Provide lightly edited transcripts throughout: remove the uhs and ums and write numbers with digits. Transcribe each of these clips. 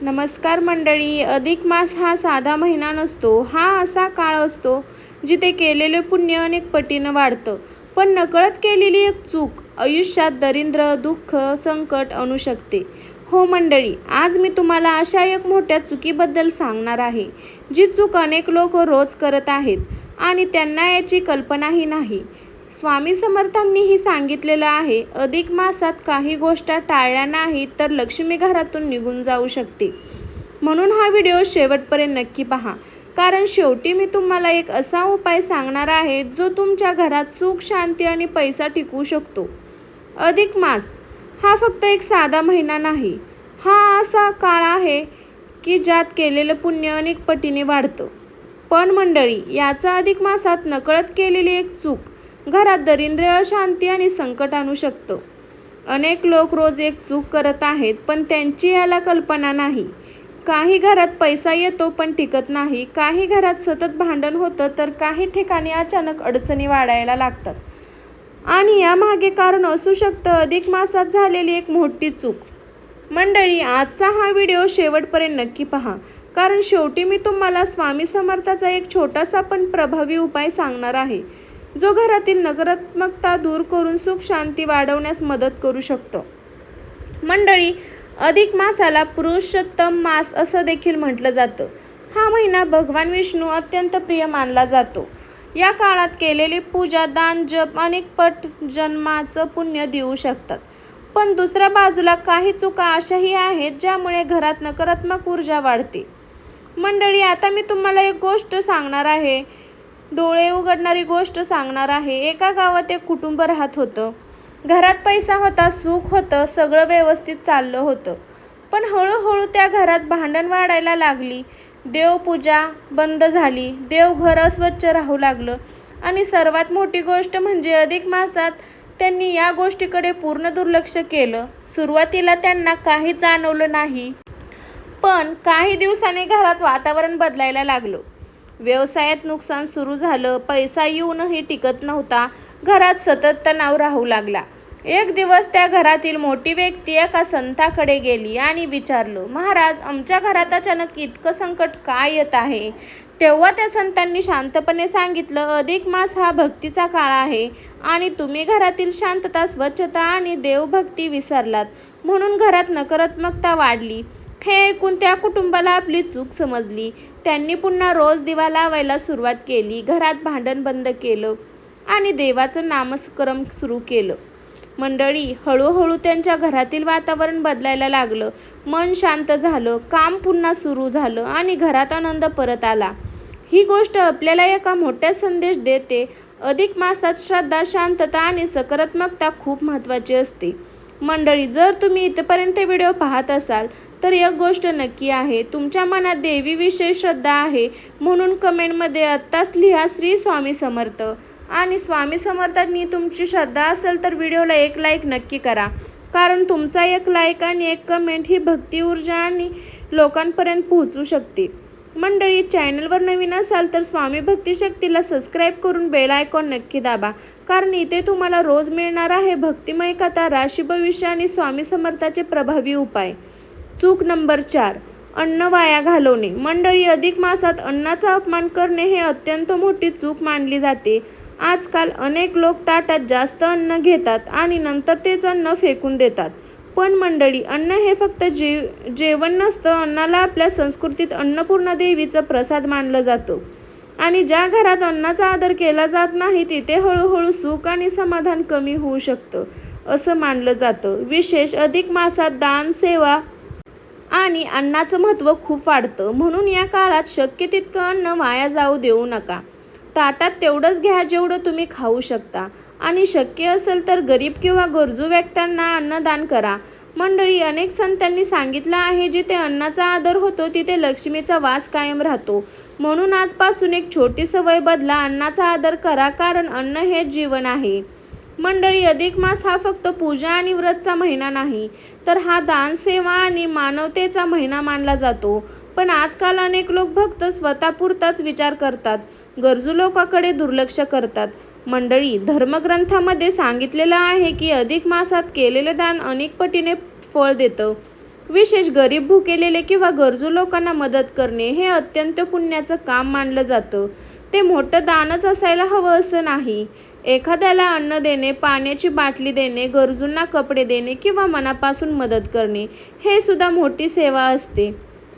नमस्कार मंडळी. अधिक मास हा साधा महिना नसतो. हा असा काळ असतो जिथे केलेले पुण्य अनेक पटीनं वाढतं. पण नकळत केलेली एक चूक आयुष्यात दरिद्र, दुःख, संकट आणू शकते. हो मंडळी, आज मी तुम्हाला अशा एक मोठ्या चुकीबद्दल सांगणार आहे, जी चूक अनेक लोक रोज करत आहेत आणि त्यांना याची कल्पनाही नाही. स्वामी समर्थांनीही सांगितलेलं आहे, अधिक मासात काही गोष्टी टाळल्या नाहीत तर लक्ष्मी घरातून निघून जाऊ शकते. म्हणून हा व्हिडिओ शेवटपर्यंत नक्की पहा, कारण शेवटी मी तुम्हाला एक असा उपाय सांगणार आहे जो तुमच्या घरात सुख, शांती आणि पैसा टिकवू शकतो. अधिक मास हा फक्त एक साधा महिना नाही, हा असा काळ आहे की ज्यात केलेलं पुण्य अनेक पटीने वाढतं. पण मंडळी, याचा अधिक मासात नकळत केलेली एक चूक घरात दरिद्र, अशांती आणि संकट आणू शकतं. अनेक लोक रोज एक चूक करत आहेत, पण त्यांची याला कल्पना नाही. काही घरात पैसा येतो पण टिकत नाही, काही घरात सतत भांडण होतं, तर काही ठिकाणी अचानक अडचणी वाढायला लागतात. आणि यामागे कारण असू शकतं अधिक मासात झालेली एक मोठी चूक. मंडळी, आजचा हा व्हिडिओ शेवटपर्यंत नक्की पहा, कारण शेवटी मी तुम्हाला स्वामी समर्थाचा एक छोटासा पण प्रभावी उपाय सांगणार आहे, जो घरातील नकारात्मकता दूर करून सुख शांती वाढवण्यास मदत करू शकतो. मंडळी, अधिक मासाला पुरुषोत्तम मास असं देखील म्हटलं जातं. हा महिना भगवान विष्णू अत्यंत प्रिय मानला जातो. या काळात केलेली पूजा, दान, जप अनेक पट जन्माचं पुण्य देऊ शकतात. पण दुसऱ्या बाजूला काही चुका अशाही आहेत ज्यामुळे घरात नकारात्मक ऊर्जा वाढते. मंडळी, आता मी तुम्हाला एक गोष्ट सांगणार आहे, डोळे उघडणारी गोष्ट सांगणार आहे. एका गावात एक कुटुंब राहत होतं. घरात पैसा होता, सुख होतं, सगळं व्यवस्थित चाललं होतं. पण हळूहळू त्या घरात भांडण वाढायला लागली. देवपूजा बंद झाली, देवघर अस्वच्छ राहू लागलं आणि सर्वात मोठी गोष्ट म्हणजे अधिक मासात त्यांनी या गोष्टीकडे पूर्ण दुर्लक्ष केलं. सुरुवातीला त्यांना काही जाणवलं नाही, पण काही दिवसांनी घरात वातावरण बदलायला लागलं. व्यवसायात नुकसान सुरू झालं, पैसा येऊनही टिकत नव्हता, घरात सतत तणाव राहू लागला. एक दिवस त्या घरातील मोठी व्यक्ती एका संताकडे गेली आणि विचारलं, महाराज, आमच्या घरात अचानक इतकं संकट काय येत आहे? तेव्हा त्या संतांनी शांतपणे सांगितलं, अधिक मास हा भक्तीचा काळ आहे आणि तुम्ही घरातील शांतता, स्वच्छता आणि देवभक्ती विसरलात, म्हणून घरात नकारात्मकता वाढली. हे ऐकून त्या कुटुंबाला आपली चूक समजली. त्यांनी पुन्हा रोज दिवा लावायला सुरुवात केली, घरात भांडण बंद केलं आणि देवाचं नामस्मरण सुरू केलं. मंडळी, हळूहळू त्यांच्या घरातील वातावरण बदलायला लागलं. मन शांत झालं, काम पुन्हा सुरू झालं आणि घरात आनंद परत आला. ही गोष्ट आपल्याला एका मोठा संदेश देते. अधिक मासात श्रद्धा, शांतता आणि सकारात्मकता खूप महत्त्वाची असते. मंडळी, जर तुम्ही इथपर्यंत व्हिडिओ पाहत असाल तर एक गोष्ट नक्की आहे, तुमच्या मनात देवीविषयी श्रद्धा आहे. म्हणून कमेंटमध्ये आत्ताच लिहा श्री स्वामी समर्थ. आणि स्वामी समर्थांनी तुमची श्रद्धा असेल तर व्हिडिओला एक लाईक नक्की करा, कारण तुमचा एक लाईक आणि एक कमेंट ही भक्ती ऊर्जा आणि लोकांपर्यंत पोहोचू शकते. मंडळी, चॅनलवर नवीन असाल तर स्वामी भक्ती शक्तीला सबस्क्राईब करून बेल आयकॉन नक्की दाबा, कारण इथे तुम्हाला रोज मिळणार आहे भक्तिमय कथा, राशी भविष्य आणि स्वामी समर्थाचे प्रभावी उपाय. चूक नंबर 4, अन्न वाया घालवणे. मंडळी, अधिक मासात अन्नाचा अपमान करणे हे अत्यंत मोठी चूक मानली जाते. आजकाल अनेक लोक ताटात जास्त अन्न घेतात आणि नंतर तेच अन्न फेकून देतात. पण मंडळी, अन्न हे फक्त जेवण नसतं. अन्नाला आपल्या संस्कृतीत अन्नपूर्णा देवीचं प्रसाद मानलं जातं आणि ज्या घरात अन्नाचा आदर केला जात नाही तिथे हळूहळू सुख आणि समाधान कमी होऊ शकतं असं मानलं जातं. विशेष अधिक मासात दान, सेवा आणि अन्नाचं महत्त्व खूप वाढतं. म्हणून या काळात शक्य तितकं अन्न वाया जाऊ देऊ नका. ताटात तेवढंच घ्या जेवढं तुम्ही खाऊ शकता आणि शक्य असेल तर गरीब किंवा गरजू व्यक्तींना अन्नदान करा. मंडळी, अनेक संतांनी सांगितलं आहे, जिथे अन्नाचा आदर होतो तिथे लक्ष्मीचा वास कायम राहतो. म्हणून आजपासून एक छोटी सवय बदला, अन्नाचा आदर करा, कारण अन्न हेच जीवन आहे. मंडळी, अधिक मास हा फक्त पूजा आणि व्रतचा महिना नाही, तर हा दान, सेवा आणि मानवतेचा महिना मानला जातो. पण आजकाल अनेक लोक फक्त स्वतःपुरताच विचार करतात, गरजू लोकांकडे दुर्लक्ष करतात. मंडळी, धर्मग्रंथामध्ये सांगितलेलं आहे की अधिक मासात केलेले दान अनेक पटीने फळ देतं. विशेष गरीब, भुकेलेले किंवा गरजू लोकांना मदत करणे हे अत्यंत पुण्याचं काम मानलं जातं. ते मोठं दानच असायला हवं असं नाही. एखाद्याला अन्न देणे, पाण्याची बाटली देणे, गरजूंना कपडे देणे किंवा मनापासून मदत करणे हे सुद्धा मोठी सेवा असते.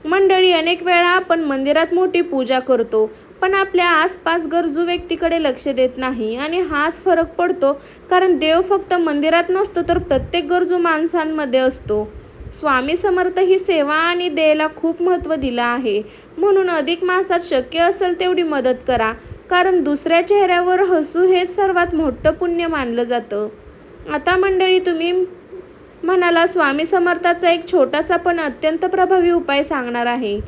मंडळी, अनेक वेळा आपण मंदिरात मोठी पूजा करतो, पण आपल्या आसपास गरजू व्यक्तीकडे लक्ष देत नाही आणि हाच फरक पडतो, कारण देव फक्त मंदिरात नसतो तर प्रत्येक गरजू माणसांमध्ये असतो. स्वामी समर्थ ही सेवा आणि देवाला खूप महत्त्व दिलं आहे. म्हणून अधिक मासात शक्य असेल तेवढी मदत करा, कारण दुसऱ्या चेहऱ्यावर हसू हेच सर्वात मोठं पुण्य मानलं जातं. आता मंडळी, तुम्ही म्हणाला, स्वामी समर्थाचा एक छोटासा पण अत्यंत प्रभावी उपाय सांगणार आहे.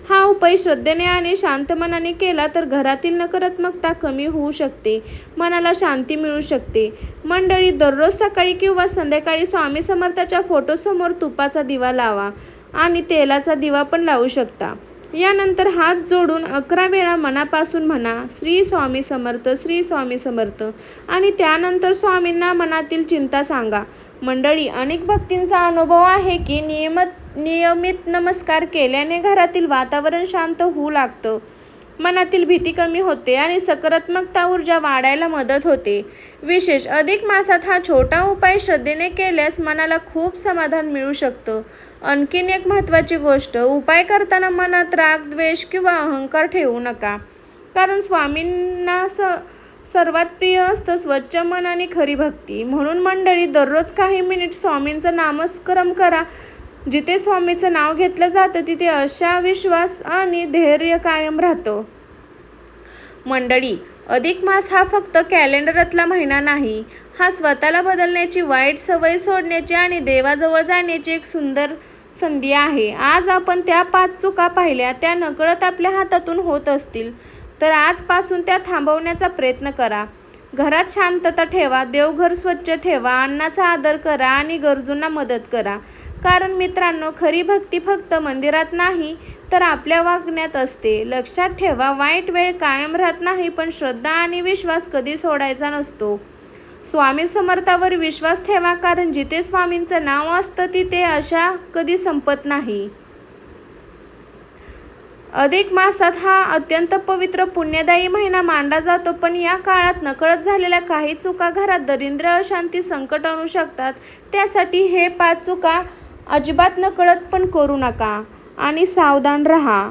हा उपाय श्रद्धेने आणि शांत मनाने केला तर घरातील नकारात्मकता कमी होऊ शकते, मनाला शांती मिळू शकते. मंडळी, दररोज सकाळी किंवा संध्याकाळी स्वामी समर्थाच्या फोटोसमोर तुपाचा दिवा लावा आणि तेलाचा दिवा पण लावू शकता. यानंतर हात जोडून 11 वेळा मनापासून म्हणा, श्री स्वामी समर्थ, श्री स्वामी समर्थ, आणि त्यानंतर स्वामींना मनातील चिंता सांगा. मंडळी, अनेक भक्तींचा अनुभव आहे की नियमित नमस्कार केल्याने घरातील वातावरण शांत होऊ लागतं, मनातील भीती कमी होते आणि सकारात्मकता ऊर्जा वाढायला मदत होते. विशेष अधिक मासात हा छोटा उपाय श्रद्धेने केल्यास मनाला खूप समाधान मिळू शकतं. आणखीन एक महत्त्वाची गोष्ट, उपाय करताना मनात राग, द्वेष किंवा अहंकार ठेवू नका, कारण स्वामींना सर्वात प्रिय असतं स्वच्छ मन आणि खरी भक्ती. म्हणून मंडळी, दररोज काही मिनिट स्वामींचं नामस्मरण करा. जिथे स्वामीचं नाव घेतलं जातं तिथे आशा, विश्वास आणि धैर्य कायम राहतं. मंडळी, अधिक मास हा फक्त कॅलेंडरातला महिना नाही, हा स्वतःला बदलण्याची, वाईट सवय सोडण्याची आणि देवाजवळ जाण्याची एक सुंदर संधी आहे. आज आपण त्या 5 चुका पाहिल्या, त्या नकळत आपल्या हातातून होत असतील तर आजपासून त्या थांबवण्याचा प्रयत्न करा. घरात शांतता ठेवा, देवघर स्वच्छ ठेवा, अन्नाचा आदर करा आणि गरजूंना मदत करा. कारण मित्रांनो, खरी भक्ती फक्त मंदिरात नाही तर आपल्या वागण्यात असते. लक्षात ठेवा, वाईट वेळ कायम राहत नाही, पण श्रद्धा आणि विश्वास कधी सोडायचा नसतो. स्वामी समर्थावर विश्वास ठेवा, कारण जिथे स्वामींचं नाव असतं तिथे आशा कधी संपत नाही. अधिक मासात हा अत्यंत पवित्र, पुण्यदायी महिना मानला जातो, पण या काळात नकळत झालेल्या काही चुका घरात दरिद्र, अशांती, संकट आणू शकतात. त्यासाठी हे 5 चुका अजिबात नकळत पण करू नका आणि सावधान राहा.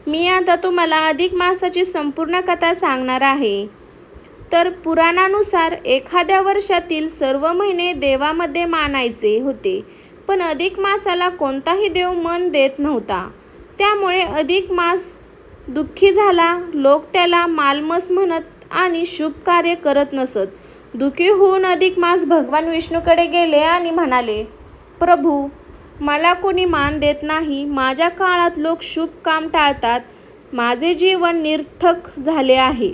मी आता तुम्हाला अधिक मासाची संपूर्ण कथा सांगणार आहे. तर पुराणानुसार एखाद्या वर्षातील सर्व महिने देवामध्ये मानायचे होते, पण अधिक मासाला कोणताही देव मन देत नव्हता. त्यामुळे अधिक मास दुःखी झाला. लोक त्याला मालमस म्हणत आणि शुभ कार्य करत नसत. दुःखी होऊन अधिक मास भगवान विष्णूकडे गेले आणि म्हणाले, प्रभू, मला कोणी मान देत नाही. माझ्या काळात लोक शुभ काम टाळतात. माझे जीवन निरर्थक झाले आहे.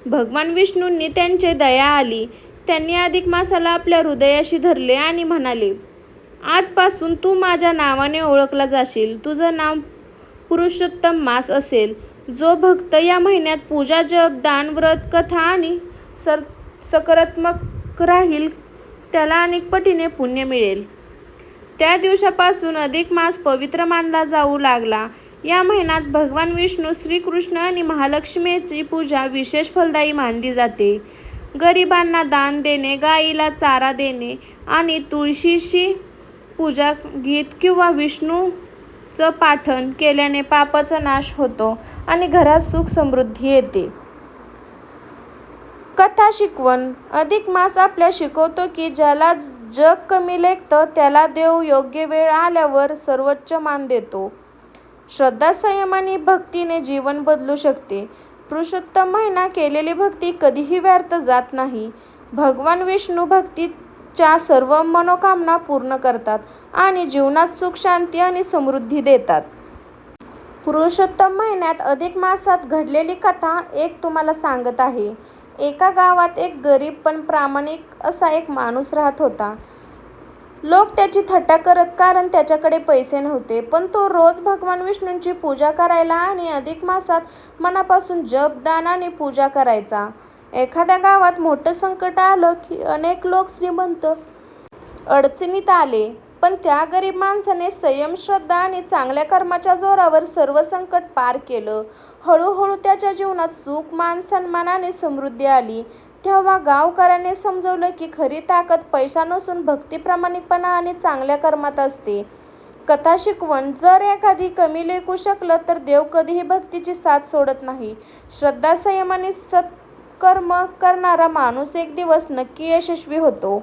भगवान विष्णूंनी त्यांची दया आली. त्यांनी अधिक मासाला आपल्या हृदयाशी धरले आणि म्हणाले, आजपासून तू माझ्या नावाने ओळखला जाशील. तुझं नाव पुरुषोत्तम मास असेल. जो भक्त या महिन्यात पूजा, जप, दान, व्रत, कथा आणि सकारात्मक राहील त्याला अनेक पटीने पुण्य मिळेल. त्या दिवसापासून अधिक मास पवित्र मानला जाऊ लागला. या महिन्यात भगवान विष्णू, श्रीकृष्ण आणि महालक्ष्मीची पूजा विशेष फलदायी मानली जाते. गरिबांना दान देणे, गायीला चारा देणे आणि तुळशीची पूजा, गीत किंवा विष्णूचं पाठन केल्याने पापाचा नाश होतो आणि घरात सुख समृद्धी येते. कथा शिकवण. अधिक मास आपल्या शिकवतो की ज्याला जग कमी लेखतं त्याला देव योग्य वेळ आल्यावर सर्वोच्च मान देतो. श्रद्धा, संयम आणि भक्तीने जीवन बदलू शकते. पुरुषोत्तम महिना केलेली भक्ती कधीही व्यर्थ जात नाही. भगवान विष्णू भक्तीच्या सर्व मनोकामना पूर्ण करतात आणि जीवनात सुख, शांती आणि समृद्धी देतात. पुरुषोत्तम महिन्यात अधिक मासात घडलेली कथा एक तुम्हाला सांगत आहे. एका गावात एक गरीब पण प्रामाणिक असा एक माणूस राहत होता. लोक त्याची थट्टा करत कारण त्याच्याकडे पैसे नव्हते, पण तो रोज भगवान विष्णूंची पूजा करायला आणि अधिक मासात मनापासून जप, दान आणि पूजा करायचा. एखाद्या गावात मोठं संकट आलं की अनेक लोक श्रीमंत अडचणीत आले. पण त्या गरीब माणसाने संयम, श्रद्धा आणि चांगल्या कर्माच्या जोरावर सर्व संकट पार केलं. हळूहळू त्याच्या जीवनात सुख, मान, सन्मान आणि समृद्धी आली. तेव्हा गावकऱ्यांनी समजवलं की खरी ताकद पैसा नसून भक्ती, प्रामाणिकपणा आणि चांगल्या कर्मात असते. कथा शिकवण: जर एखादी कमी लेखू शकलं तर देव कधीही भक्तीची साथ सोडत नाही. श्रद्धा, संयम आणि सत्कर्म करणारा माणूस एक दिवस नक्की यशस्वी होतो.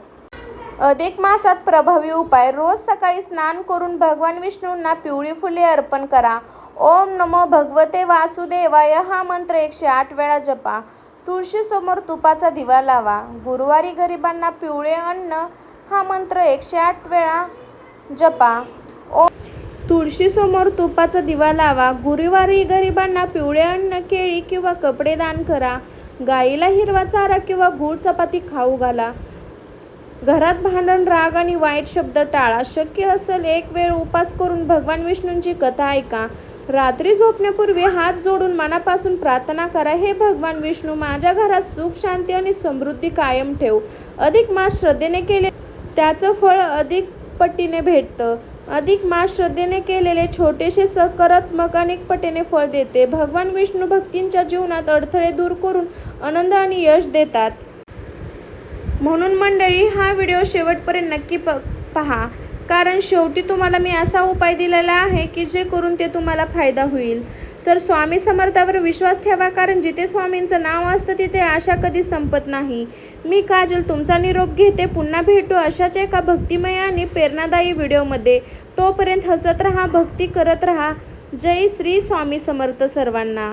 अधिक मासात प्रभावी उपाय: रोज सकाळी स्नान करून भगवान विष्णूंना पिवळी फुले अर्पण करा. ओम नमो भगवते वासुदेवाय हा मंत्र 108 वेळा जपा. तुळशीसमोर तुपाचा दिवा लावा. गुरुवारी गरिबांना पिवळे अन्न हा मंत्र 108 वेळा जपा. तुळशीसमोर तुपाचा दिवा लावा. गुरुवारी गरिबांना पिवळे अन्न, केळी किंवा कपडे दान करा. गाईला हिरवा चारा किंवा गूळ चपाती खाऊ घाला. घरात भांडण, राग आणि वाईट शब्द टाळा. शक्य असेल एक वेळ उपास करून भगवान विष्णूंची कथा ऐका. रात्री झोपण्यापूर्वी हात जोडून मनापासून प्रार्थना करा, हे भगवान विष्णू, माझ्या घरात सुख, शांती आणि समृद्धी कायम ठेव. अधिक मास श्रद्धेने केले त्याचं फळ अधिक पटीने भेटतं. अधिक मास श्रद्धेने केलेले छोटेसे सकारात्मक अनेक पटीने फळ देते. भगवान विष्णू भक्तींच्या जीवनात अडथळे दूर करून आनंद आणि यश देतात. म्हणून मंडळी, हा व्हिडिओ शेवटपर्यंत नक्की पहा, कारण शेवटी तुम्हाला मी असा उपाय दिलेला आहे की जे करून ते तुम्हाला फायदा होईल. तर स्वामी समर्थावर विश्वास ठेवा, कारण जिथे स्वामींचं नाव असतं तिथे आशा कधी संपत नाही. मी काजल तुमचा निरोप घेते. पुन्हा भेटू अशाच एका भक्तिमय आणि प्रेरणादायी व्हिडिओमध्ये. तोपर्यंत हसत राहा, भक्ती करत राहा. जय श्री स्वामी समर्थ सर्वांना.